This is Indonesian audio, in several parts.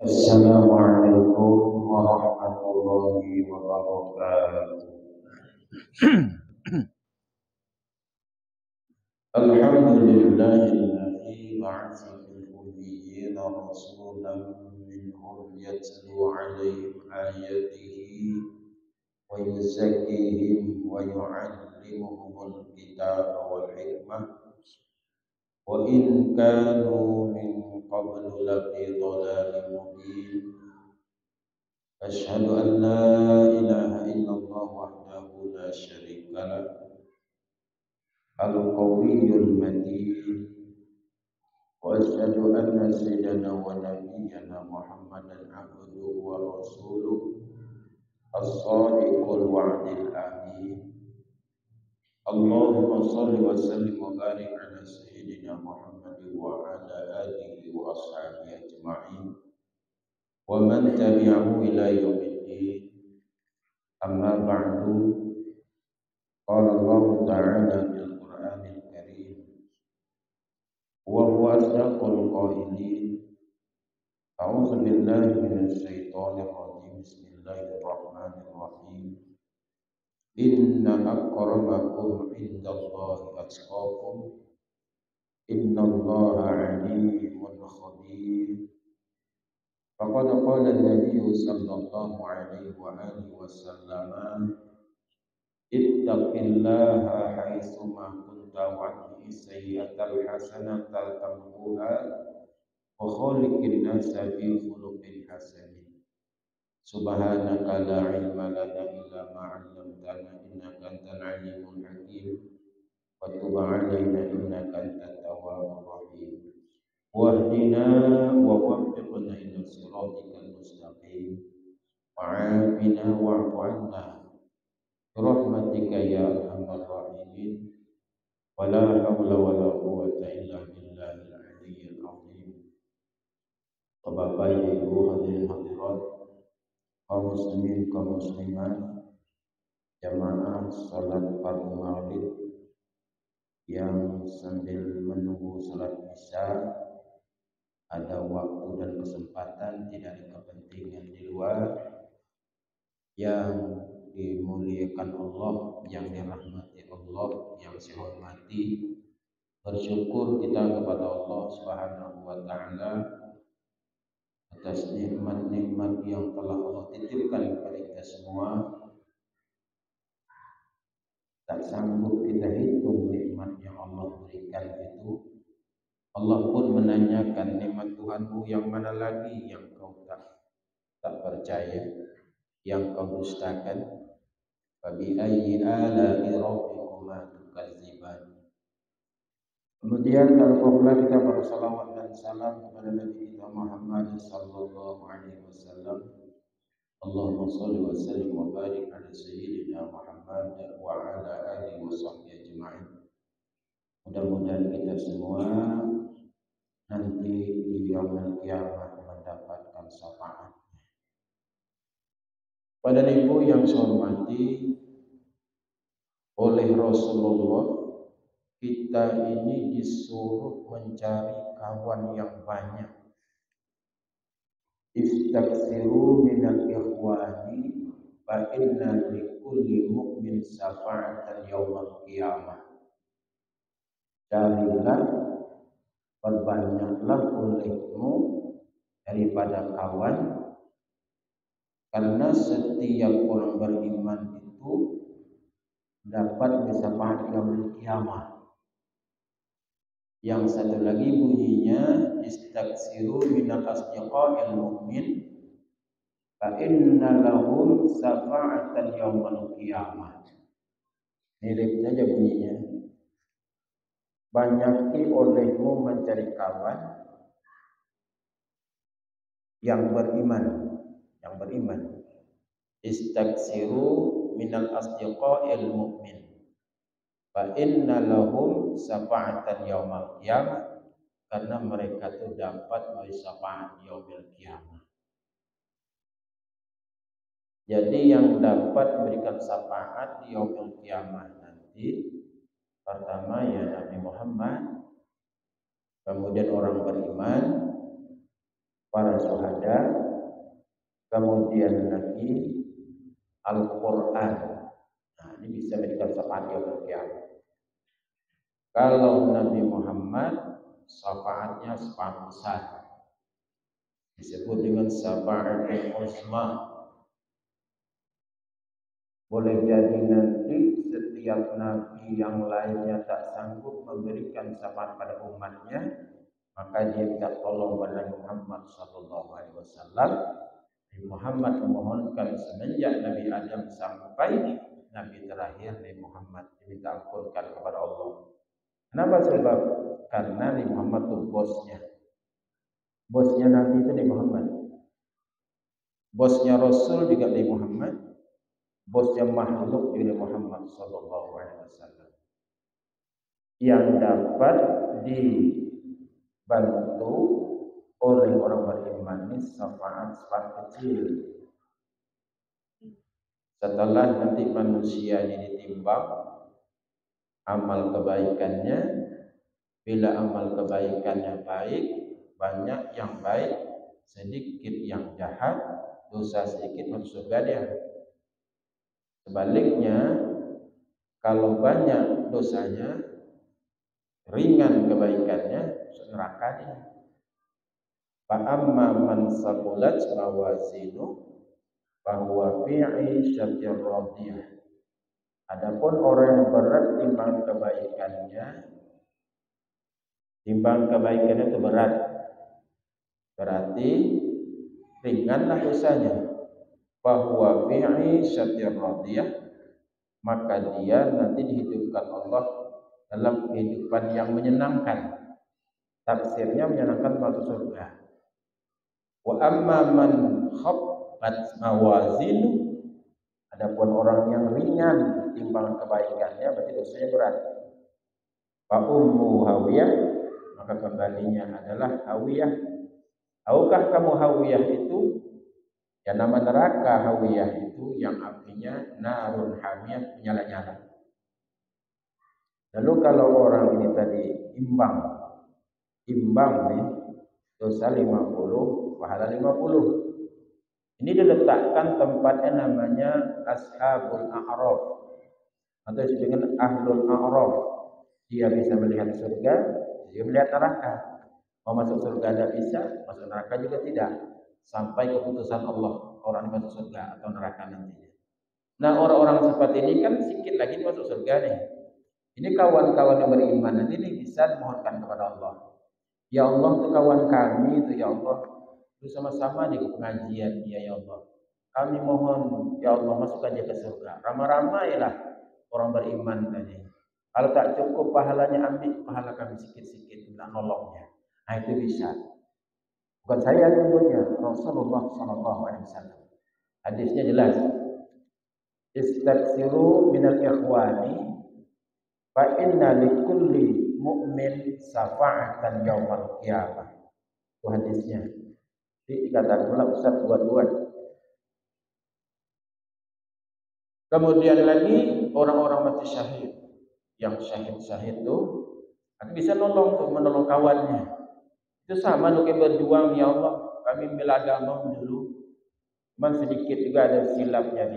Assalamualaikum warahmatullahi wabarakatuh. Alhamdulillahilladzi ba'atsa fil ummiyina rasulan minhum yatlu 'alaihim ayatihi wa yuzakkihim wa yu'allimuhumul kitaba wal hikmah wa in kanu min qablu lafi dhalalin mubin. أشهد أن لا إله إلا الله وحده لا شريك له القوي المتين وأشهد أن سيدنا ونبينا محمدا عبده ورسوله الصادق الوعد الأمين اللهم صل وسلم وبارك على سيدنا محمد وعلى آله وأصحابه أجمعين ومن تبعه إلى يوم الدين أما بعد قال الله تعالى في القرآن الكريم وهو أصدق القائلين أعوذ بالله من الشيطان الرجيم بسم الله الرحمن الرحيم إن أكرمكم عند الله أتقاكم إن الله عليم خبير فقد قال النبي صلى الله عليه وآله وسلم اتق الله حيثما كنت واتق السيئة الحسنة تمحوها وخالق الناس بخلق حسن سبحانك لا علم لنا إلا ما علمتنا إنك أنت العليم الحكيم وتب علينا إنك أنت التواب الرحيم واهدنا ووفقنا إلى صراطك المستقيم وعافنا واعف عنا برحمتك يا أرحم الراحمين ولا حول ولا قوة إلا بالله العلي العظيم. Bapak Ibu hadirin hadirat, kaum muslimin kaum muslimat, jamaah salat fardu maghrib yang sambil menunggu salat isya ada waktu dan kesempatan, tidak ada kepentingan di luar, yang dimuliakan Allah, yang dirahmati Allah, yang saya hormati. Bersyukur kita kepada Allah Subhanahu wa taala atas nikmat-nikmat yang telah Allah titipkan kepada kita semua. Tak sanggup kita hitung nikmat yang Allah berikan itu. Allah pun menanyakan, nikmat Tuhanmu yang mana lagi yang kau tak percaya, yang kau dustakan? Fabi ayyi ala'i rabbikuma tukadziban. Kemudian kalau kita bersalawat dan salam kepada Nabi kita Muhammad sallallahu alaihi wasallam. Allahumma shalli wa sallim wa barik ala sayyidina Muhammad wa ala alihi wa sahbihi ajma'in. Mudah-mudahan kita semua nanti di yaumul qiyamah mendapatkan syafaat. Pada ibu yang saya hormati, oleh Rasulullah kita ini disuruh mencari kawan yang banyak. Istaghfiru minal ikhwani fa inna likulli mu'min syafa'atan yaumal qiyamah. Carilah, perbanyaklah olehmu daripada kawan, karena setiap orang beriman itu dapat syafaat yaumul qiyamah. Yang satu lagi bunyinya istaghfiru minal asdiqa'il mu'min fa inna lahum syafa'atan yaumal qiyamah. Mirip saja bunyinya. Banyaki olehmu mencari kawan yang beriman, Istaghfiru minal asdiqa'il mu'min fa inna lahum syafa'atan yaumal qiyamah, karena mereka itu dapat syafaat yaumil qiyamah. Jadi yang dapat memberikan syafaat di yaumil qiyamah nanti pertama ya Nabi Muhammad, kemudian orang beriman, para syuhada, kemudian lagi Al-Quran. Nah, ini bisa menjadi syafaat yaumul qiyamah. Kalau Nabi Muhammad syafaatnya sangat besar, disebut dengan syafaatul uzma. Boleh jadi nanti setiap nabi yang lainnya tak sanggup memberikan syafaat pada umatnya, maka dia minta tolong pada Muhammad sallallahu alaihi wasallam. Muhammad memohonkan semenjak Nabi Adam sampai Nabi terakhir Nabi Muhammad diminta ampunkan kepada Allah. Kenapa sebab? Karena Nabi Muhammad itu bosnya. Bosnya Nabi itu Nabi Muhammad. Bosnya Rasul juga Nabi Muhammad. Bosnya makhluk juga Nabi Muhammad sallallahu alaihi wasallam. Yang dapat dibantu oleh orang beriman ini syafaat kecil. Setelah nanti manusia ini ditimbang amal kebaikannya, bila amal kebaikannya baik, banyak yang baik, sedikit yang jahat, dosa sedikit masuk surga dia. Sebaliknya, kalau banyak dosanya, ringan kebaikannya, masuk neraka dia. Fa'amma man saqulat mawazinu bahwa fi 'isyatir radiyah. Adapun orang yang berat timbang kebaikannya itu berat, berarti ringanlah dosanya. Bahwa fi 'isyatir radiyah, maka dia nanti dihidupkan Allah dalam kehidupan yang menyenangkan. Tafsirnya menyenangkan masuk surga. Wa amma man khaffat mawazinu, adapun orang yang ringan timbangan kebaikannya berarti dosanya berat. Fa ummu hawiyah, maka kembalinya adalah hawiyah. Tahukah kamu hawiyah itu? Ya, nama neraka hawiyah itu yang artinya narun hamiyah, menyala-nyala. Lalu kalau orang ini tadi imbang nih, dosa 50, pahala 50. Ini diletakkan tempatnya namanya Ashabul A'raf atau disebut dengan Ahlul A'raf. Dia bisa melihat surga, dia melihat neraka. Mau masuk surga tidak bisa, masuk neraka juga tidak. Sampai keputusan Allah, orang masuk surga atau neraka nantinya. Nah, orang-orang seperti ini kan sedikit lagi masuk surga nih. Ini kawan-kawan yang beriman nanti ini bisa memohonkan kepada Allah. Ya Allah, itu kawan kami itu, ya Allah, bersama-sama di pengajian, ya Allah. Kami mohon, ya Allah, masukkan dia ke surga. Ramai-ramailah orang beriman tadi. Kalau tak cukup pahalanya, ambil pahala kami sikit-sikit, tidak nolongnya. Nah, itu bisa. Bukan saya menyebutnya, Rasulullah SAW. Hadisnya jelas. Istaghfiru minal ikhwani fa inna likulli mu'min syafa'atan yaumal qiyamah. Itu hadisnya. Dikatakan oleh Ustaz buat-buat. Kemudian lagi orang-orang mati syahid. Yang syahid itu nanti bisa menolong kawannya. Itu sama dengan berjuang, ya Allah, kami bela agama dulu. Cuman sedikit juga ada silapnya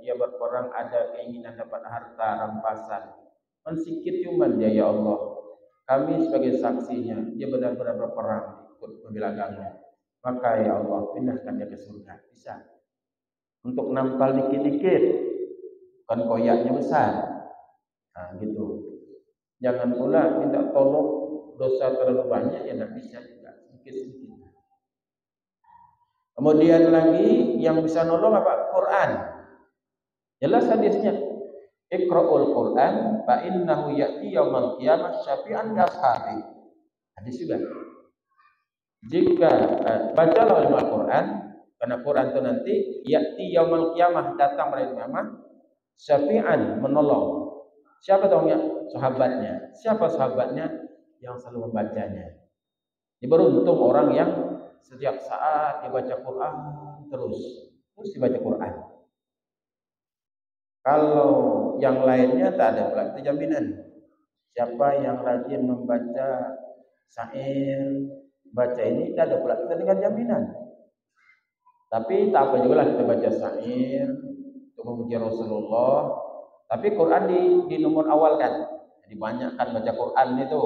dia berperang, ada keinginan dapat harta rampasan. Cuman sedikit cuman dia, ya Allah, kami sebagai saksinya, dia benar-benar berperang ikut membela agama. Maka ya Allah, pindahkan dia ke surga. Bisa. Untuk nampal dikit-dikit, bukan koyaknya besar. Nah, gitu. Jangan pula minta tolong dosa terlalu banyak, ya tidak bisa juga, sedikit-sedikit. Kemudian lagi yang bisa nolong apa? Quran. Jelas hadisnya. Iqra'ul Quran fa innahu ya'ti yaumal qiyamah syafi'an li ashabi. Hadis juga. Jika bacalah Al-Quran, karena Quran itu nanti ya'ti yaumal qiyamah, datang pada kiamat, syafi'an, menolong. Siapa tahunya? Sahabatnya. Siapa sahabatnya? Yang selalu membacanya. Ini beruntung orang yang setiap saat dibaca Quran terus dibaca Quran. Kalau yang lainnya tak ada pula jaminan. Siapa yang rajin membaca syair, baca ini tidak ada pula kita dengan jaminan. Tapi tak apa juga lah kita baca syair untuk memuji Rasulullah. Tapi Quran di nomor awal kan. Jadi banyak kan baca Quran itu.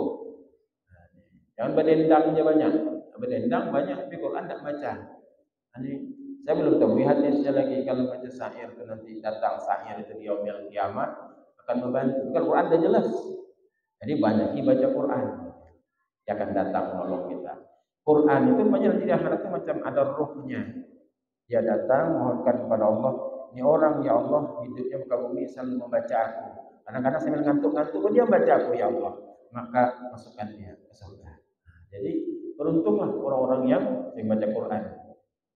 Jangan berdendang aja banyak. Berdendang banyak tapi Quran tidak baca. Jadi saya belum tahu hadisnya lagi kalau baca syair itu nanti datang syair itu di yaumil kiamat akan membantu. Kalau Quran sudah jelas. Jadi banyak baca Quran. Dia akan datang menolong kita. Quran itu banyak di akhirat itu macam ada ruhnya. Dia datang mohonkan kepada Allah, ini orang ya Allah hidupnya muka bumi selalu membaca aku. Kadang-kadang sambil ngantuk-ngantuk dia membaca aku ya Allah, maka masukkan dia ke surga. Jadi beruntunglah orang-orang yang membaca Quran.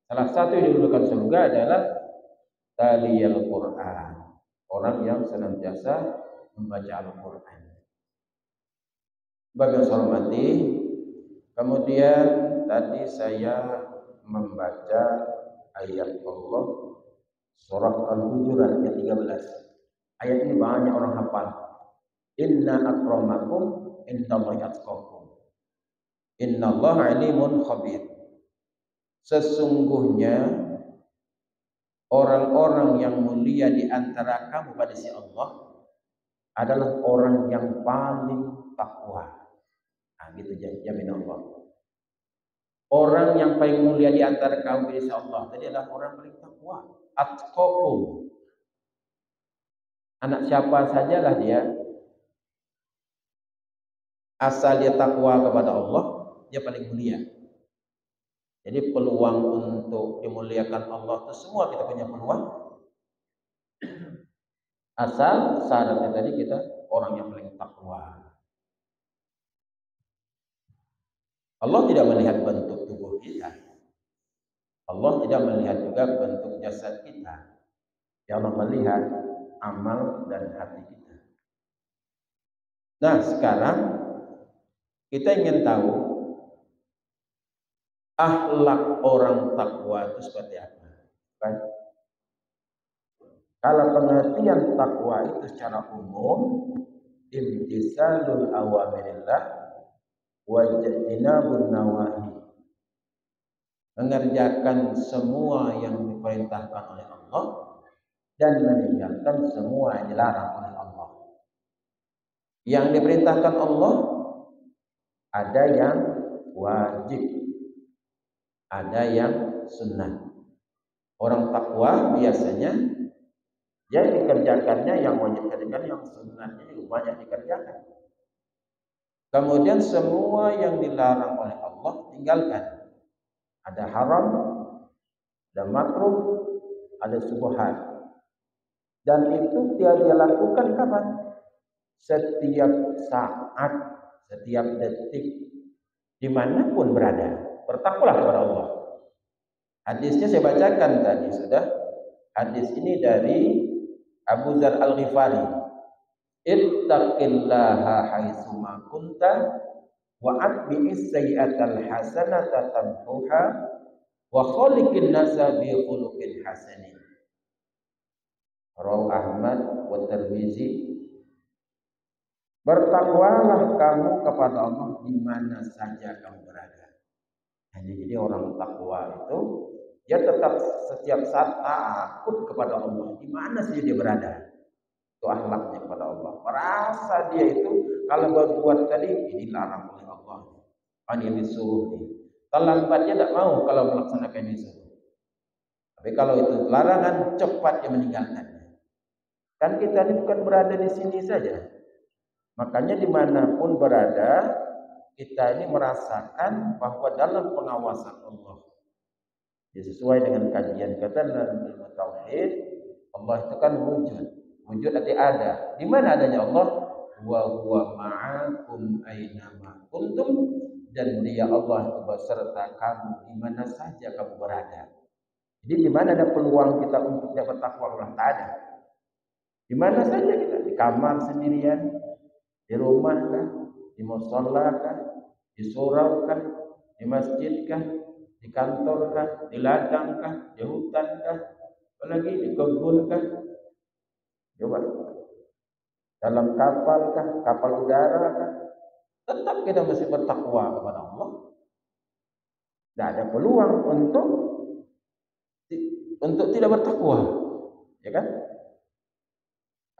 Salah satu yang diusulkan surga adalah taliyal Quran, orang yang senantiasa membaca Al-Quran. Bagi yang saya hormati, kemudian tadi saya membaca ayat Allah surah Al-Hujurat ayat 13. Ayat ini banyak orang hafal. Inna akramakum indallahi atqakum. Innallaha alimun khabir. Sesungguhnya orang-orang yang mulia di antara kamu pada si Allah adalah orang yang paling takwa. Nah, gitu jamin Allah. Orang yang paling mulia di antara kaum insya Allah tadi adalah orang paling takwa. Atqakum. Anak siapa sajalah dia, asal dia takwa kepada Allah, dia paling mulia. Jadi peluang untuk dimuliakan Allah itu semua kita punya peluang. Asal syaratnya tadi kita orang yang paling takwa. Allah tidak melihat bentuk tubuh kita. Allah tidak melihat juga bentuk jasad kita. Yang Allah melihat amal dan hati kita. Nah, sekarang kita ingin tahu akhlak orang takwa itu seperti apa. Kan? Kalau pengertian takwa itu secara umum, imtisalul awamirillah wa ijtinabun nawahi. Mengerjakan semua yang diperintahkan oleh Allah dan meninggalkan semua yang dilarang oleh Allah. Yang diperintahkan Allah ada yang wajib, ada yang sunnah. Orang takwa biasanya yang dikerjakannya yang wajib kerjakan, yang sunnahnya juga banyak dikerjakan. Kemudian semua yang dilarang oleh Allah tinggalkan. Ada haram, ada makruh, ada subhat. Dan itu dia lakukan kapan? Setiap saat, setiap detik, dimanapun berada. Bertakwalah kepada Allah. Hadisnya saya bacakan tadi sudah. Hadis ini dari Abu Dzar Al-Ghifari. Ittaqillaha haitsuma kunta wa atbi'is sayyi'atal hasanata tamhuha wa khaliqin nasa bi khuluqin hasanin. Rawi Ahmad wa Tirmizi. Bertakwalah kamu kepada Allah di mana saja kamu berada. Jadi orang takwa itu dia tetap setiap saat takut kepada Allah di mana saja dia berada. Itu akhlaknya kepada Allah. Merasa dia itu kalau berbuat tadi ini larang oleh Allah. Ini yang disuruh nih. Terlambatnya tidak mau kalau melaksanakan yang disuruh. Tapi kalau itu larangan cepat dia meninggalkannya. Kan kita ini bukan berada di sini saja. Makanya dimanapun berada kita ini merasakan bahwa dalam pengawasan Allah. Ya, sesuai dengan kajian kata dalam ilmu tauhid, Allah itu kan wujud. Wujud arti ada. Di mana adanya Allah? Wa huwa ma'akum aina ma kuntum, dan dia Allah itu beserta kamu di mana saja kamu berada. Jadi di mana ada peluang kita untuk dapat takwa Allah? Tak ada. Di mana saja kita, di kamar sendirian, di rumah kah, di musholla kah, di surau kah, di masjid kah, di kantor kah, di ladang kah, di hutan kah, apalagi di kebun kah? Coba. Dalam kapal kah, kapal udara kah? Tetap kita mesti bertakwa kepada Allah. Tidak ada peluang untuk tidak bertakwa, ya kan?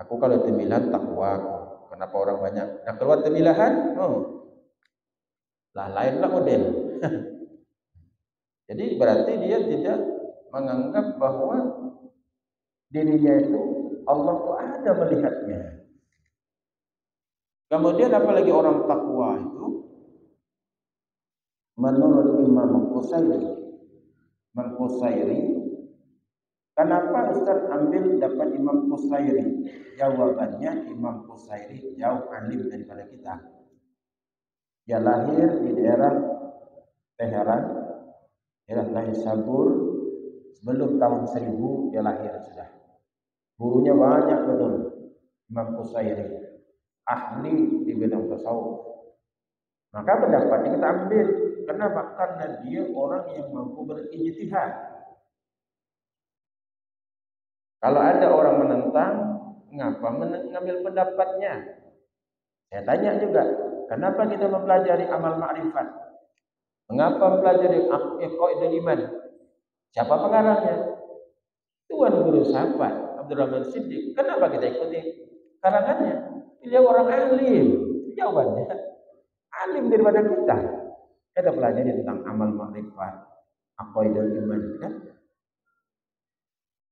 Aku kalau temilan takwa, kenapa orang banyak? Nah keluar temilahan, lah lainlah model. Jadi berarti dia tidak menganggap bahwa dirinya itu Allah tuh ada melihatnya. Kemudian apalagi orang takwa itu, menurut Imam Qusairi, kenapa Ustaz ambil dapat Imam Qusairi? Jawabannya Imam Qusairi jauh alim daripada kita. Dia lahir di daerah Teheran, daerah Naisabur, sebelum tahun 1000 dia lahir sudah. Gurunya banyak betul, Imam Qusairi, ahli di bidang tasawuf. Maka pendapatnya kita ambil. Kenapa? Karena dia orang yang mampu berijtihad. Kalau ada orang menentang, mengapa mengambil pendapatnya? Saya tanya juga, kenapa kita mempelajari amal ma'rifat? Mengapa mempelajari Iqaidul Iman? Siapa pengarangnya? Tuan Guru Sahabat Abdurrahman Siddiq. Kenapa kita ikuti karangannya? Beliau orang alim. Jawabannya alim daripada kita. Kita pelajari tentang amal ma'rifat, Iqaidul Iman, kan?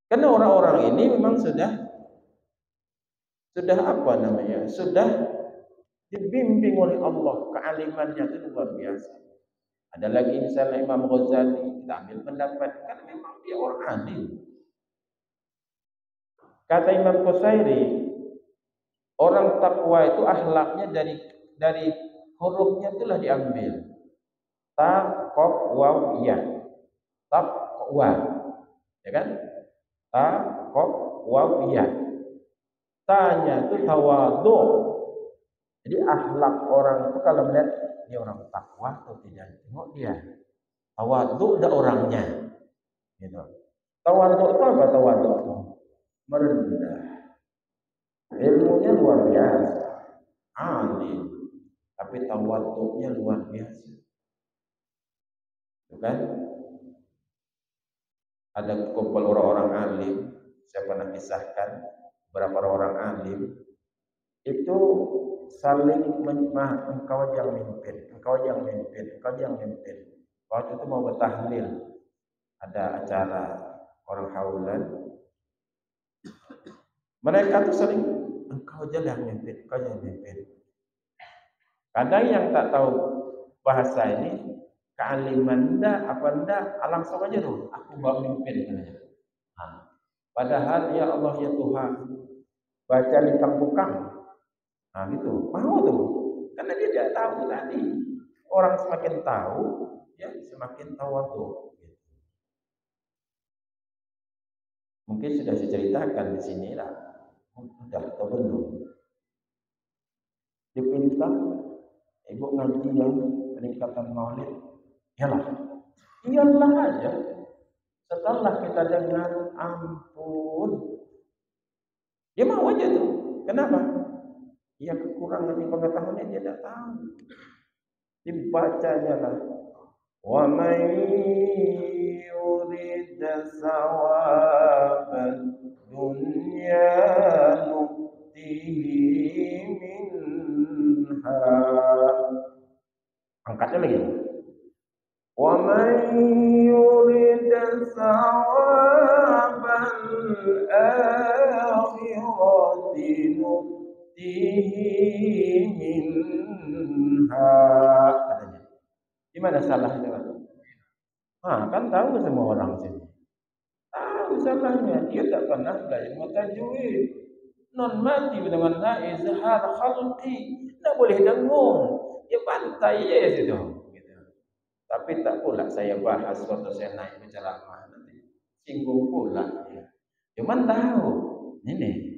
Karena orang-orang ini memang sudah apa namanya? Sudah dibimbing oleh Allah, kealimannya itu luar biasa. Ada lagi misalnya Imam Ghazali, kita ambil pendapat, karena memang dia orang alim. Kata Imam Qusairi, orang takwa itu akhlaknya dari hurufnya itulah diambil. Taqwa, ya. Taqwa. Ya kan? Taqwa, ya. Tanya itu tawadhu. Jadi akhlak orang itu kalau melihat dia orang takwa atau tidak, tengok dia. Tawadhu dah orangnya. Gitu. Tawadhu itu apa tawadhu? Merendah. Ilmunya luar biasa. Alim. Tapi tawadhunya luar biasa. Kan? Ada kumpul orang-orang alim, saya pernah kisahkan beberapa orang alim itu saling engkau yang mimpin. Waktu itu mau bertahlil, ada acara orang haulan, mereka tuh saling engkau yang mimpin. Kadang yang tak tahu bahasa ini, kealiman apa ndak, langsung aja tuh, aku mau mimpin katanya. Padahal ya Allah ya Tuhan, baca lintang bukang. Gitu. Mau tuh. Karena dia tidak tahu tadi. Orang semakin tahu, ya semakin tawadhu. Mungkin sudah saya ceritakan di sini lah. Sudah atau belum? Dipinta ibu ngaji yang peningkatan maulid. Iyalah aja. Setelah kita dengar, ampun, dia mau aja tuh. Kenapa? Ya kekurangan di pengetahuannya dia tidak tahu. Dibacanya lah. Wa may yurid sawaban dunya nu'tihi minha. Angkatnya lagi. Wa may yurid sawaban akhirati minha, katanya. Gimana salahnya? Kan tahu semua orang sini. Tahu salahnya. Dia tak pernah belajar tajwid. Non mati dengan izhar khalqi. Tak boleh dengung. Dia pantai ya situ. Gitu. Tapi tak pula saya bahas waktu saya naik berceramah nanti. Singgung pula. Ya. Cuman tahu. Ini.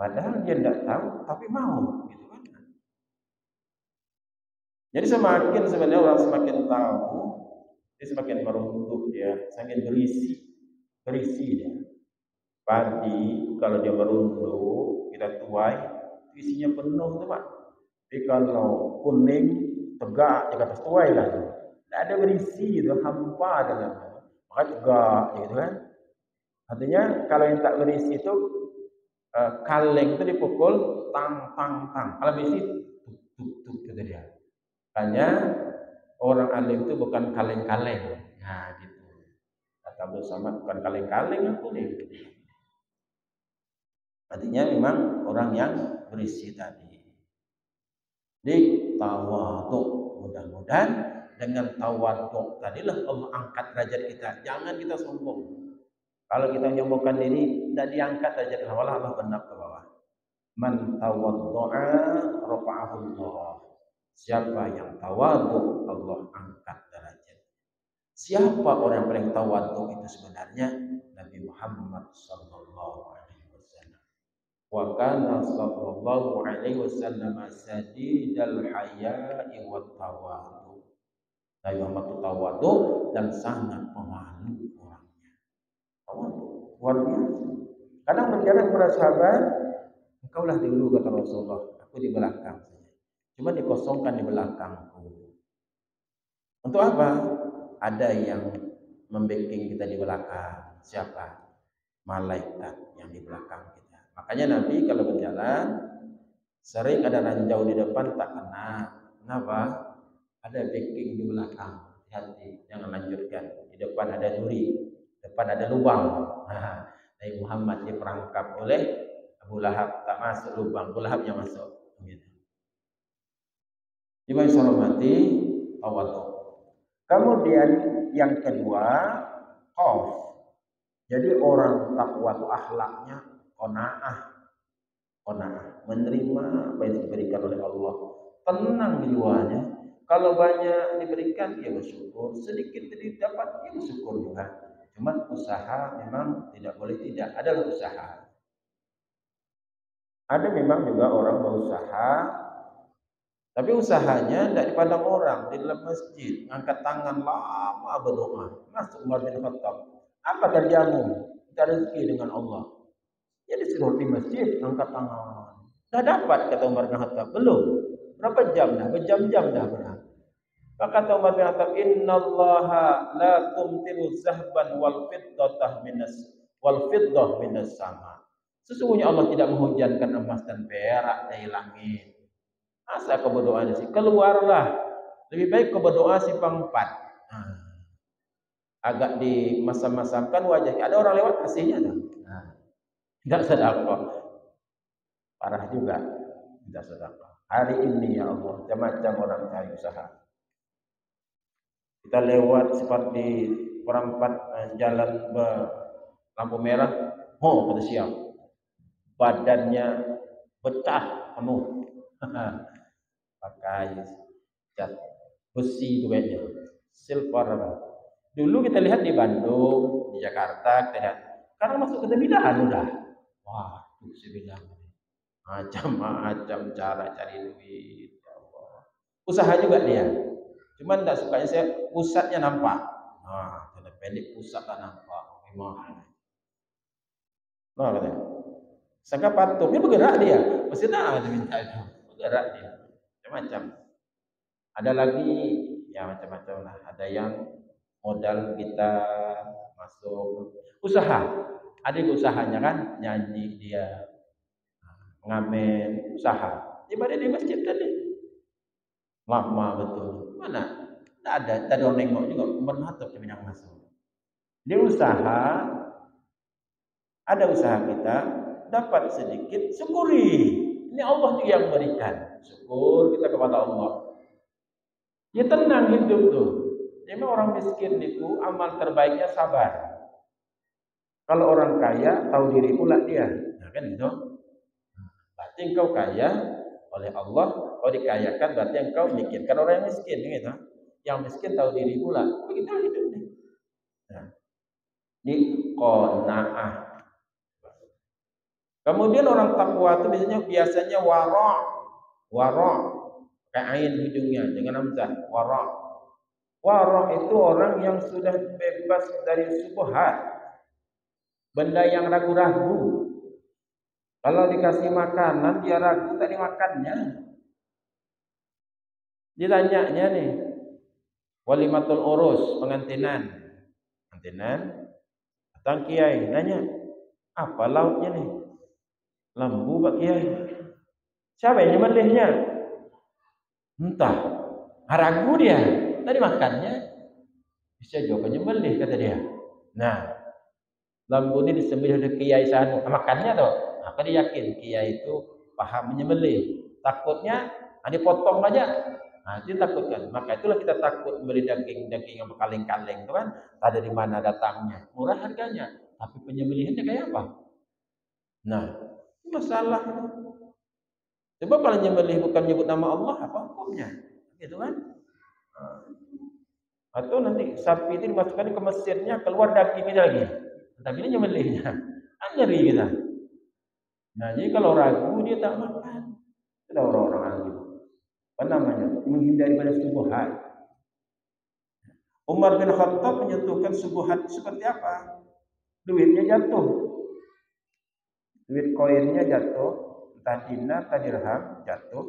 Padahal dia tidak tahu, tapi mau, gitu kan? Jadi sebenarnya orang semakin tahu, dia semakin merunduk dia, semakin berisi dia. Padi kalau dia merunduk, kita tuai, isinya penuh tuh Pak. Tapi kalau kuning, tegak, di atas tuai lah. Tidak ada berisi itu, hampa dalamnya. Maka tegak gitu kan. Artinya kalau yang tak berisi itu kaleng itu dipukul tang tang tang. Kalau berisi tuk tuk tuk gitu dia. Makanya orang alim itu bukan kaleng-kaleng. Nah gitu. Kata Abdul Samad bukan kaleng-kaleng aku nih. Artinya memang orang yang berisi tadi. Di tawadhu, mudah-mudahan dengan tawadhu tadilah Allah angkat derajat kita. Jangan kita sombong. Kalau kita menyombongkan diri, tidak diangkat derajat Allah benar ke bawah. Man tawaddu'a rafa'ahu Allah. Siapa yang tawadhu, Allah angkat derajat. Siapa orang yang paling tawadhu itu sebenarnya? Nabi Muhammad sallallahu alaihi wasallam. Wa kana sallallahu alaihi wasallam sadidal haya'i wat tawadhu. Nabi Muhammad itu tawadhu dan sangat pemalu orangnya. Tawadhu luar biasa. Kadang berjalan kepada sahabat, engkaulah dulu kata Rasulullah, aku di belakang saja. Cuma dikosongkan di belakangku. Untuk apa? Ada yang membacking kita di belakang. Siapa? Malaikat yang di belakang kita. Makanya Nabi kalau berjalan sering ada ranjau di depan tak kena. Kenapa? Ada backing di belakang. Hati, jangan lanjutkan. Di depan ada duri, depan ada lubang. Nabi Muhammad diperangkap oleh Abu Lahab, tak masuk lubang, Abu Lahab yang masuk. Gitu. Di bawah hormati tawadhu. Kemudian yang kedua, khauf. Jadi orang takwa itu akhlaknya qanaah. Qanaah, menerima apa yang diberikan oleh Allah. Tenang jiwanya. Kalau banyak diberikan, dia bersyukur. Sedikit didapat, dia bersyukur juga. Cuma usaha memang tidak boleh tidak. Adalah usaha. Ada memang juga orang berusaha, tapi usahanya tidak dipandang orang. Di dalam masjid, angkat tangan lama berdoa. Masuk Umar bin Khattab. Apa kerjamu? Kita rezeki dengan Allah. Ya disuruh di masjid, angkat tangan. Dah dapat kata Umar bin Khattab. Belum. Berapa jam dah? Berjam-jam dah pernah. Maka kata Umar bin Khattab, Innallaha la tumtiru zahban wal fiddah minas sama. Sesungguhnya Allah tidak menghujankan emas dan perak dari langit. Masa kau berdoa di sini? Keluarlah. Lebih baik kau berdoa simpang 4. Agak dimasam-masamkan wajahnya. Ada orang lewat kasihnya dah. Tidak sedekah. Parah juga. Tidak sedekah. Hari ini ya Allah, macam-macam orang cari usaha. Kita lewat seperti perempat jalan lampu merah. Kata siap. Badannya pecah kamu. Pakai cat besi itu kayaknya. Silver. Dulu kita lihat di Bandung, di Jakarta, kita lihat. Sekarang masuk ke Tembidahan udah. Wah, itu saya bilang. Macam-macam cara cari duit. Ya Allah. Usaha juga dia. Cuman tidak sukanya saya pusatnya nampak. Nah, tanda pendek pusat tak nampak. Memang. Nah, katanya. Sangka patung, dia bergerak dia. Mesti tak diminta itu. Bergerak dia. Macam-macam. Ada lagi ya macam-macam lah. Ada yang modal kita masuk usaha. Ada usahanya kan, nyanyi dia, ngamen, usaha. Ibadah di masjid tadi. Lama betul. Mana? Tak ada. Tadi orang nengok juga. Menatap yang masuk. Dia usaha. Ada usaha kita. Dapat sedikit. Syukuri. Ini Allah juga yang berikan. Syukur kita kepada Allah. Ya tenang hidup tuh. Memang orang miskin itu amal terbaiknya sabar. Kalau orang kaya tahu diri pula dia. Nah kan itu. Berarti engkau kaya oleh Allah. Kau dikayakan berarti engkau mikirkan orang yang miskin gitu. Yang miskin tahu diri pula. Begitu hidup nih. Nah, ini qanaah. Kemudian orang takwa itu biasanya wara. Kayak ain ujungnya, jangan hamzah. Wara itu orang yang sudah bebas dari syubhat. Benda yang ragu-ragu. Kalau dikasih makanan dia ragu tak dimakannya. Ditanyanya nih, Walimatul urus, pengantinan. Pengantinan, datang kiai, nanya, apa lauknya nih? Lembu Pak Kiai. Siapa yang nyembelihnya? Entah. Ragu dia. Tadi makannya bisa juga nyembelih kata dia. Nah, lembu ini disembelih oleh kiai sana. Makannya tuh. Maka dia yakin kiai itu paham menyembelih. Takutnya dipotong aja. Nah, itu takutkan. Maka itulah kita takut membeli daging yang berkaleng-kaleng itu kan. Ada di mana datangnya. Murah harganya. Tapi penyembelihannya kayak apa? Nah, masalah. Coba kalau nyembelih bukan nyebut nama Allah, apa hukumnya? Gitu kan? Atau nanti sapi itu dimasukkan ke mesinnya, keluar dagingnya lagi. Tapi ini nyembelihnya. Kan ngeri kita. Nah, jadi kalau ragu dia tak makan. Ada orang-orang ahli. Apa namanya? Menghindari pada subuhat. Umar bin Khattab menyentuhkan subuhat seperti apa? Duitnya jatuh. Duit koinnya jatuh. Entah dinar, entah dirham, jatuh.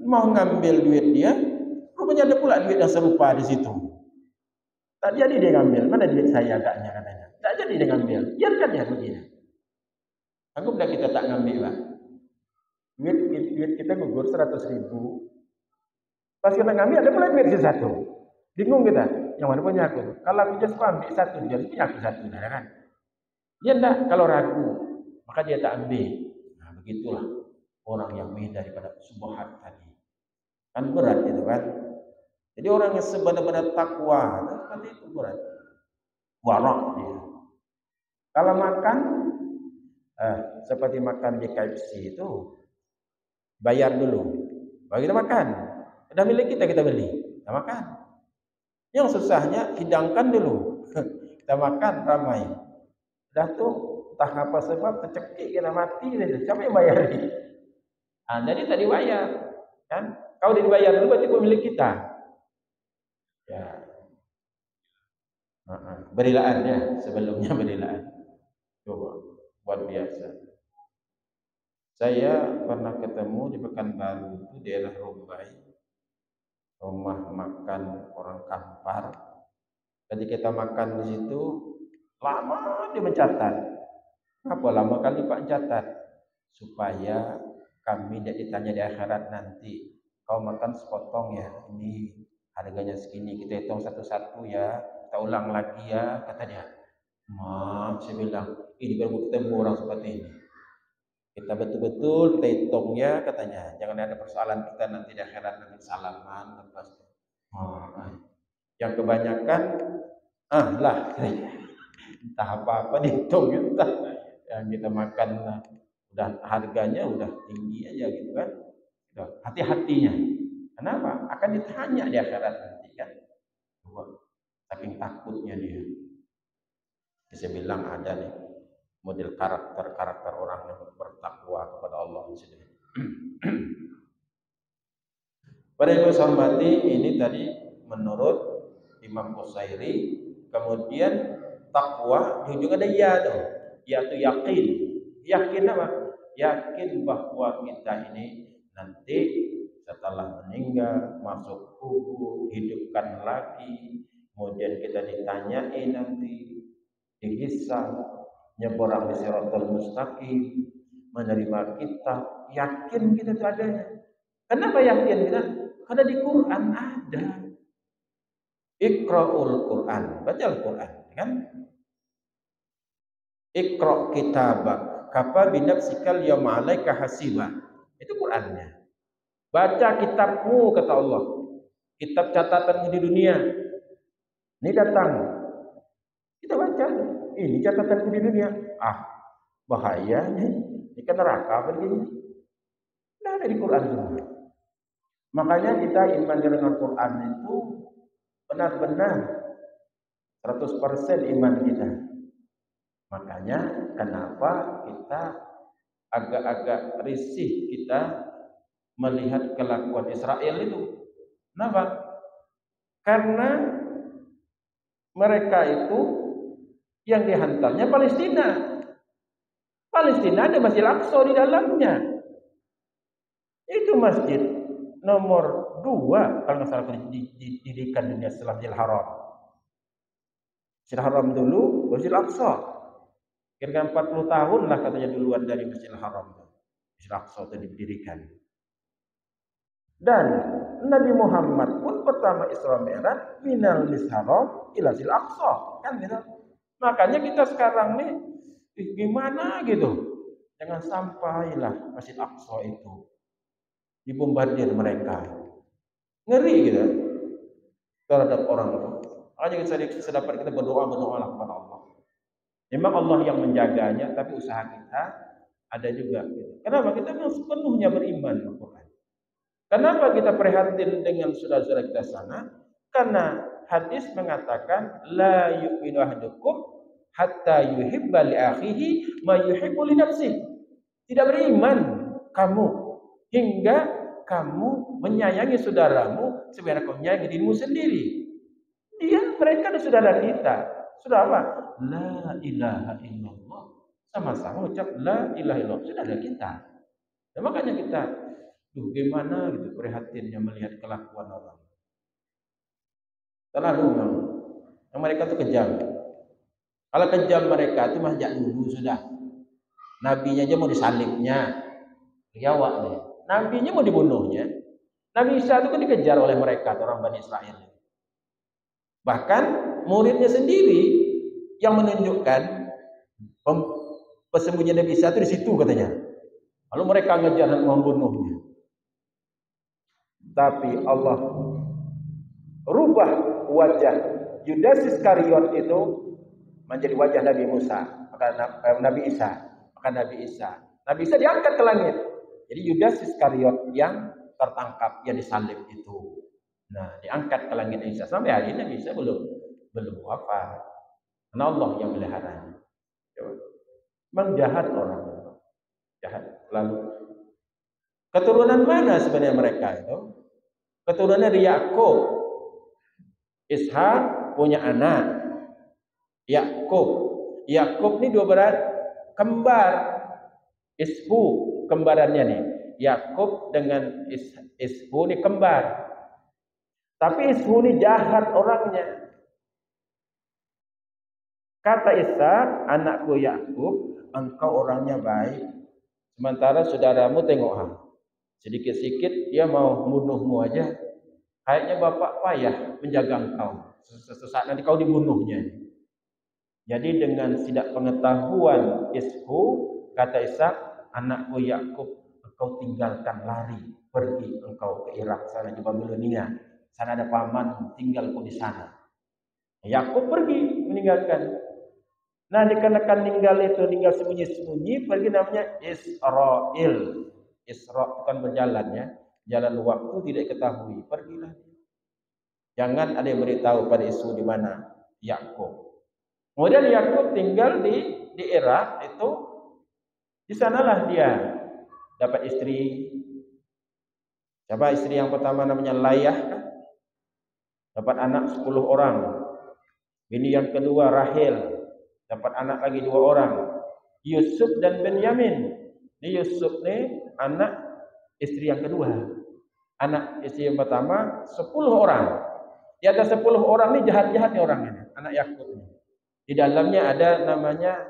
Mau ngambil duit dia, rupanya ada pula duit yang serupa di situ. Tak jadi dia ngambil. Mana duit saya agaknya katanya. Tak jadi dia ngambil. Biarkan dia begini. Aku udah kita tak ngambil lah. Duit kita gugur 100.000. Pas kita ngambil ada pula duit satu. Bingung kita. Yang mana punya aku? Kalau aku just ambil satu, dia punya aku satu, nah, kan? Dia enggak. Kalau ragu, maka dia tak ambil. Nah, begitulah orang yang menghindari daripada subuhat tadi. Kan berat itu kan. Jadi orang yang sebenar-benar takwa, seperti itu berat. Warak dia. Kalau makan, seperti makan di KFC itu, bayar dulu. Baru kita makan. Udah milik kita beli. Kita makan. Yang susahnya hidangkan dulu. Kita makan ramai. Udah tuh entah apa sebab tercekik kita mati. Siapa yang bayar? Jadi tadi bayar. Kan? Kalau dibayar dulu berarti pemilik kita. Ya. Berilaan ya. Sebelumnya berilaan. Coba. Buat biasa. Saya pernah ketemu di Pekanbaru itu daerah Rombai. Rumah makan orang Kampar. Jadi kita makan di situ lama dia mencatat. Kenapa lama kali Pak catat? Supaya kami tidak ditanya di akhirat nanti. Kau makan sepotong ya, ini harganya segini. Kita hitung satu-satu ya. Kita ulang lagi ya, kata dia. Maaf, saya bilang ini baru ketemu orang seperti ini. Kita betul-betul kita hitungnya katanya. Jangan ada persoalan kita nanti di akhirat nanti salaman lepas. Yang kebanyakan lah entah apa-apa dihitung entah yang kita makan udah harganya udah tinggi aja gitu kan. Hati-hatinya. Kenapa? Akan ditanya di akhirat nanti kan. Saking takutnya dia. Saya bilang ada nih model karakter orang yang bertakwa kepada Allah sendiri. Pada Ibu hormati, ini tadi menurut Imam Qusairi. Kemudian takwa di ujung ada ya tuh. Ya itu yakin. Yakin apa? Yakin bahwa kita ini nanti setelah meninggal masuk kubur, hidupkan lagi, kemudian kita ditanyai nanti, dihisab, nyebrang di Shiratal Mustaqim, menerima kitab. Yakin kita itu adanya. Kenapa yakin kita? Karena di Quran ada. Iqra'ul Quran, baca Al-Quran kan? Iqra' kitabak kafa binafsikal yawma 'alaika hasiba. Itu Qurannya. Baca kitabmu kata Allah. Kitab catatanmu di dunia. Ini datang. Kita baca. Ini catatanku di dunia. Bahaya nih. Ini kan neraka begini. Nah, ada di Quran semua. Makanya kita iman dengan Quran itu benar-benar 100% iman kita. Makanya kenapa kita agak-agak risih kita melihat kelakuan Israel itu. Kenapa? Karena mereka itu yang dihantarnya Palestina. Palestina ada Masjid Al-Aqsa di dalamnya. Itu masjid nomor dua kalau nggak salah didirikan dunia setelah Masjidil Haram. Masjidil Haram dulu, Masjidil Aqsa. Kira-kira 40 tahun lah katanya duluan dari Masjidil Haram. Masjidil Aqsa itu didirikan. Dan Nabi Muhammad pun pertama Isra Mi'raj minal Haram ila Masjidil Aqsa, kan gitu. Makanya kita sekarang nih gimana gitu. Jangan sampailah Masjid Aqsa itu dibombardir mereka. Ngeri gitu terhadap orang itu. Makanya sedapat kita berdoa-lah kepada Allah. Memang Allah yang menjaganya, tapi usaha kita ada juga. Gitu. Kenapa? Kita sepenuhnya beriman dengan Quran. Kenapa kita prihatin dengan saudara-saudara kita sana? Karena hadis mengatakan la yu'minu ahadukum hatta yuhibba li akhihi ma yuhibbu li nafsihi. Tidak beriman kamu hingga kamu menyayangi saudaramu sebagaimana kau menyayangi dirimu sendiri. Mereka adalah saudara kita. Sudah apa? La ilaha illallah. Sama-sama ucap la ilaha illallah. Saudara kita. Dan makanya kita, gimana gitu prihatinnya melihat kelakuan orang. Terlalu memang. Yang mereka itu kejam. Kalau kejam mereka itu sejak dulu sudah. Nabinya aja mau disalibnya. Riawak nih. Nabinya mau dibunuhnya. Nabi Isa itu kan dikejar oleh mereka, orang Bani Israel. Bahkan muridnya sendiri yang menunjukkan persembunyian Nabi Isa itu di situ katanya. Lalu mereka ngejar dan membunuhnya. Tapi Allah rubah wajah Yudas Iskariot itu menjadi wajah Nabi Musa, Nabi Isa. Nabi Isa diangkat ke langit. Jadi Yudas Iskariot yang tertangkap, yang disalib itu. Nah, diangkat ke langit Isa. Sampai hari ini Nabi Isa belum wafat. Karena Allah yang meliharanya. Memang jahat orang. Jahat. Lalu keturunan mana sebenarnya mereka itu? Keturunan dari Yakub. Ishak punya anak. Yakub. Yakub ini dua berat kembar. Isbu kembarannya nih. Yakub dengan Isbu ini kembar. Tapi Isbu ini jahat orangnya. Kata Ishak, anakku Yakub, engkau orangnya baik. Sementara saudaramu tengok sedikit-sedikit dia mau membunuhmu aja. Kayaknya bapak payah menjaga engkau. Sesaat nanti kau dibunuhnya. Jadi dengan tidak pengetahuan Isbu, kata Ishak, anakku Yakub, engkau tinggalkan lari, pergi engkau ke Irak sana di Babilonia. Sana ada paman, tinggal kau di sana. Yakub pergi meninggalkan. Nah, dikarenakan tinggal sembunyi-sembunyi, pergi namanya Israel. Isra bukan berjalan ya. Jalan waktu tidak diketahui, pergilah. Jangan ada yang beritahu pada Isu di mana Yakub. Kemudian Yakub tinggal di Irak itu. Di sanalah dia dapat istri. Siapa istri yang pertama namanya Layah kan? Dapat anak 10 orang. Bini yang kedua Rahel. Dapat anak lagi 2 orang. Yusuf dan Benyamin. Ini Yusuf nih anak istri yang kedua. Anak istri yang pertama 10 orang. Di atas 10 orang ini jahat-jahatnya orang ini. Anak Yakub ini. Di dalamnya ada namanya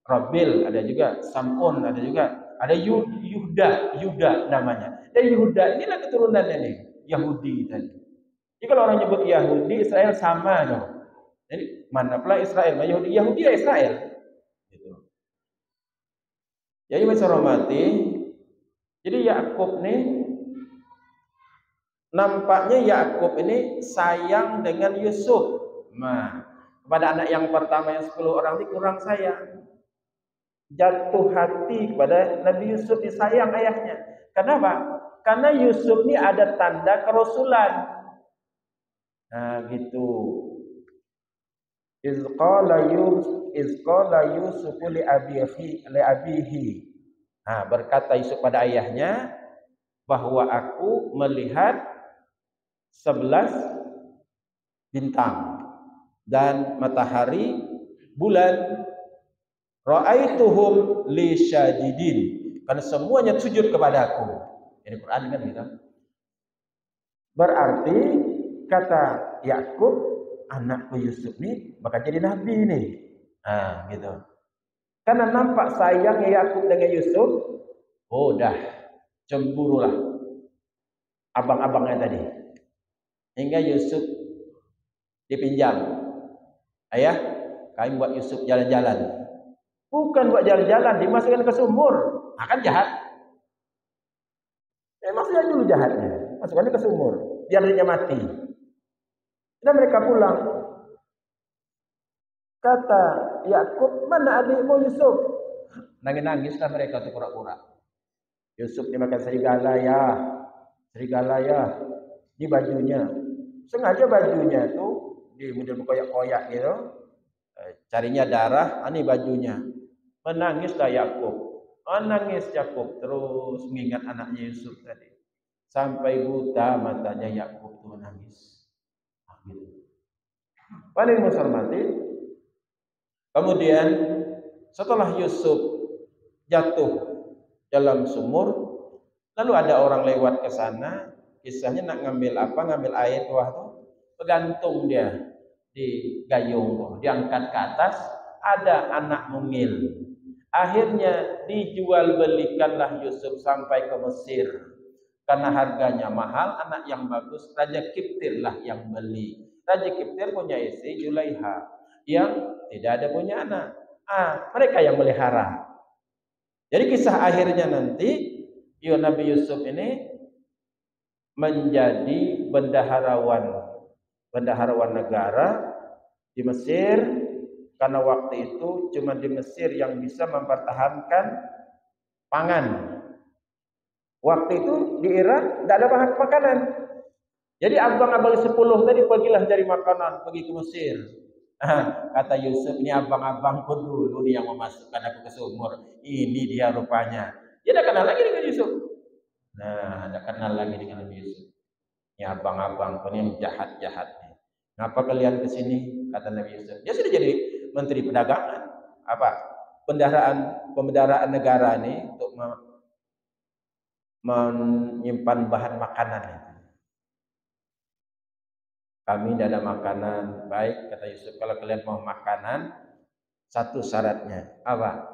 Rabil, ada juga Sam'un, ada juga ada Yuda namanya. Dan Yuda inilah keturunannya nih, Yahudi tadi. Jadi kalau orang nyebut Yahudi, Israel sama dong. Jadi mana pula Israel, Yahudi ya Israel. Gitu. Jadi masih hormati. Jadi Yakub nih nampaknya Yakub ini sayang dengan Yusuf. Nah, kepada anak yang pertama yang 10 orang ini kurang sayang. Jatuh hati kepada Nabi Yusuf disayang ayahnya. Kenapa? Karena Yusuf ini ada tanda kerasulan. Nah, gitu. Izqala Yusuf li abihi. Nah, berkata Yusuf pada ayahnya bahwa aku melihat 11 bintang dan matahari, bulan. Ra'aituhum li syajidin. Karena semuanya sujud kepada aku. Ini Quran kan gitu. Berarti kata Yakub, anakku Yusuf nih bakal jadi nabi nih. Nah, gitu. Karena nampak sayangnya Yakub dengan Yusuf, oh dah cemburulah abang-abangnya tadi. Hingga Yusuf dipinjam. Ayah, kami buat Yusuf jalan-jalan. Bukan buat jalan-jalan, dimasukkan ke sumur. Nah, kan jahat. Maksudnya dulu jahatnya. Masukkannya ke sumur, biar dia mati. Dan mereka pulang. Kata Yakub, mana adikmu Yusuf? Nangis-nangislah mereka tuh pura-pura. Yusuf dimakan serigala ya. Serigala ya. Ini bajunya. Sengaja bajunya tuh di model koyak-koyak gitu. Carinya darah, ini bajunya. Menangislah Yakub. Nangis Yakub terus mengingat anaknya Yusuf tadi. Sampai buta matanya Yakub tuh menangis. Paling menghormati. Kemudian setelah Yusuf jatuh dalam sumur, lalu ada orang lewat ke sana. Kisahnya nak ngambil apa? Ngambil air ke bawah tuh. Bergantung dia di gayung tuh, diangkat ke atas. Ada anak mungil. Akhirnya dijual belikanlah Yusuf sampai ke Mesir. Karena harganya mahal, anak yang bagus, Raja Kiptir lah yang beli. Raja Kiptir punya istri Julaiha yang tidak ada punya anak. Mereka yang melihara. Jadi kisah akhirnya nanti, Nabi Yusuf ini menjadi bendaharawan negara di Mesir. Karena waktu itu cuma di Mesir yang bisa mempertahankan pangan. Waktu itu di Irak tidak ada bahan makanan. Jadi abang-abang 10 tadi pergilah cari makanan, pergi ke Mesir. Kata Yusuf, ini abang-abangku dulu nih yang memasukkan aku ke sumur. Ini dia rupanya. Dia tidak kenal lagi dengan Yusuf. Nah, tidak kenal lagi dengan Nabi Yusuf. Ini abang-abangku ini yang jahat-jahat. Ngapa kalian ke sini? Kata Nabi Yusuf. Dia sudah jadi menteri perdagangan. Apa? Pemeliharaan negara ini untuk menyimpan bahan makanan. Kami tidak ada makanan. Baik, kata Yusuf, kalau kalian mau makanan, satu syaratnya. Apa?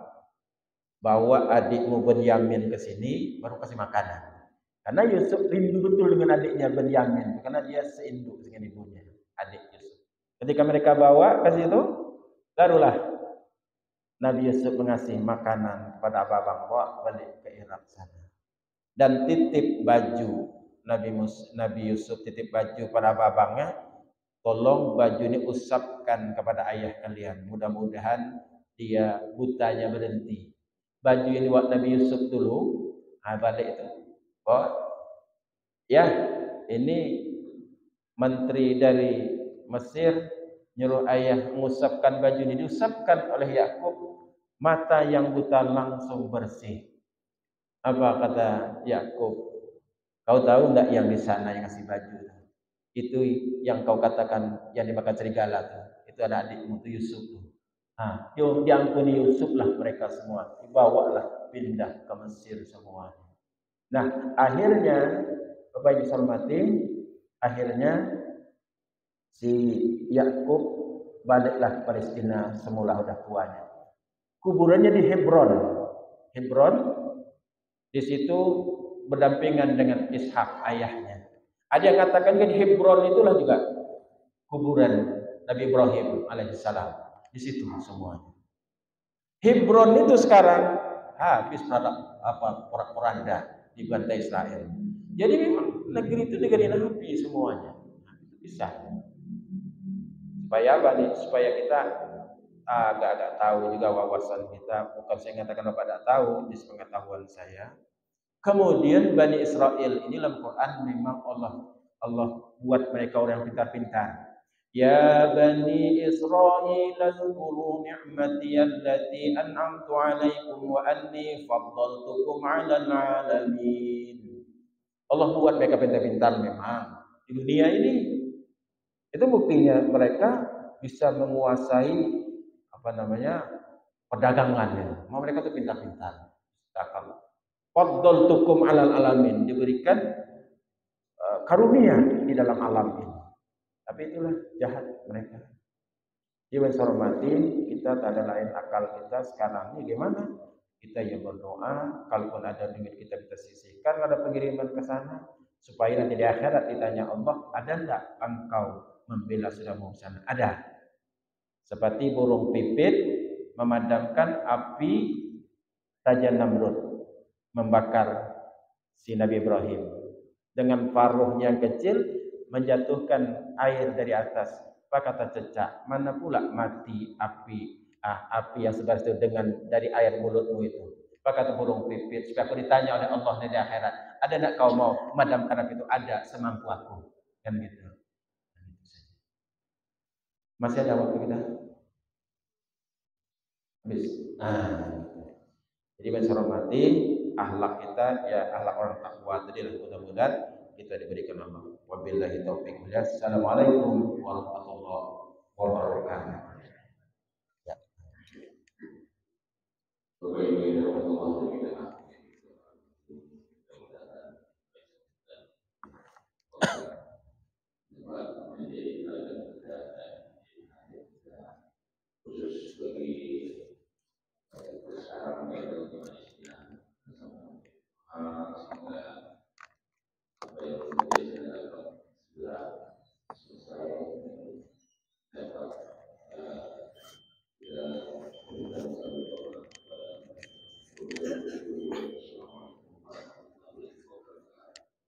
Bawa adikmu Benyamin ke sini, baru kasih makanan. Karena Yusuf rindu betul dengan adiknya Benyamin. Karena dia seinduk dengan ibunya, adik Yusuf. Ketika mereka bawa ke situ, barulah Nabi Yusuf mengasih makanan kepada abang-abang, bawa balik ke Irak sana. Dan titip baju. Nabi Yusuf titip baju pada abang-abangnya, tolong baju ini usapkan kepada ayah kalian. Mudah-mudahan dia butanya berhenti. Baju ini buat Nabi Yusuf dulu, balik itu. Oh, ya, ini menteri dari Mesir nyuruh ayah mengusapkan baju ini. Diusapkan oleh Yakub, mata yang buta langsung bersih. Apa kata Yakub? Kau tahu enggak yang di sana yang kasih baju? Itu yang kau katakan yang dimakan serigala tuh. Itu ada adikmu tuh Yusuf tuh. Diampuni Yusuf lah mereka semua. Dibawalah pindah ke Mesir semuanya. Nah, akhirnya Bapak Ibu hormati, akhirnya si Yakub baliklah Palestina semula udah tuanya. Kuburannya di Hebron. Di situ berdampingan dengan Ishak ayahnya. Ada yang katakan kan Hebron itulah juga kuburan Nabi Ibrahim alaihissalam. Di situ semuanya. Hebron itu sekarang habis porak-poranda di bantai Israel. Jadi memang negeri itu negeri Nabi semuanya. Bisa. Supaya apa nih? Supaya kita agak-agak tahu juga wawasan kita. Bukan saya mengatakan Bapak tidak tahu, di sepengetahuan saya. Kemudian Bani Israel ini dalam Quran memang Allah buat mereka orang yang pintar-pintar. Ya Bani Israel azkuru ni'mati allati an'amtu 'alaikum wa anni faddaltukum 'alal 'alamin. Allah buat mereka pintar-pintar memang di dunia ini. Itu buktinya mereka bisa menguasai perdagangannya. Mereka itu pintar-pintar. Faddaltukum 'alal 'alamin, diberikan karunia di dalam alam ini. Tapi itulah jahat mereka. Jadi hormati, kita tak ada lain akal kita sekarang ini gimana? Kita ya berdoa, kalaupun ada duit kita sisihkan, ada pengiriman ke sana, supaya nanti di akhirat ditanya Allah, ada enggak engkau membela saudaramu sana? Ada. Seperti burung pipit memadamkan api Raja Namrud, membakar si Nabi Ibrahim. Dengan paruhnya yang kecil, menjatuhkan air dari atas. Apa kata cecak? Mana pula mati api yang sebaris itu dengan dari air mulutmu itu? Apa kata burung pipit? Supaya aku ditanya oleh Allah di akhirat, ada enggak kau mau memadamkan api itu? Ada, semampu aku. Kan gitu. Masih ada waktu kita? Habis. Jadi menghormati akhlak kita, ya akhlak orang takwa tadi lah, mudah-mudahan kita diberikan Allah. Wabillahi taufiq. Assalamualaikum warahmatullahi wabarakatuh. Ya.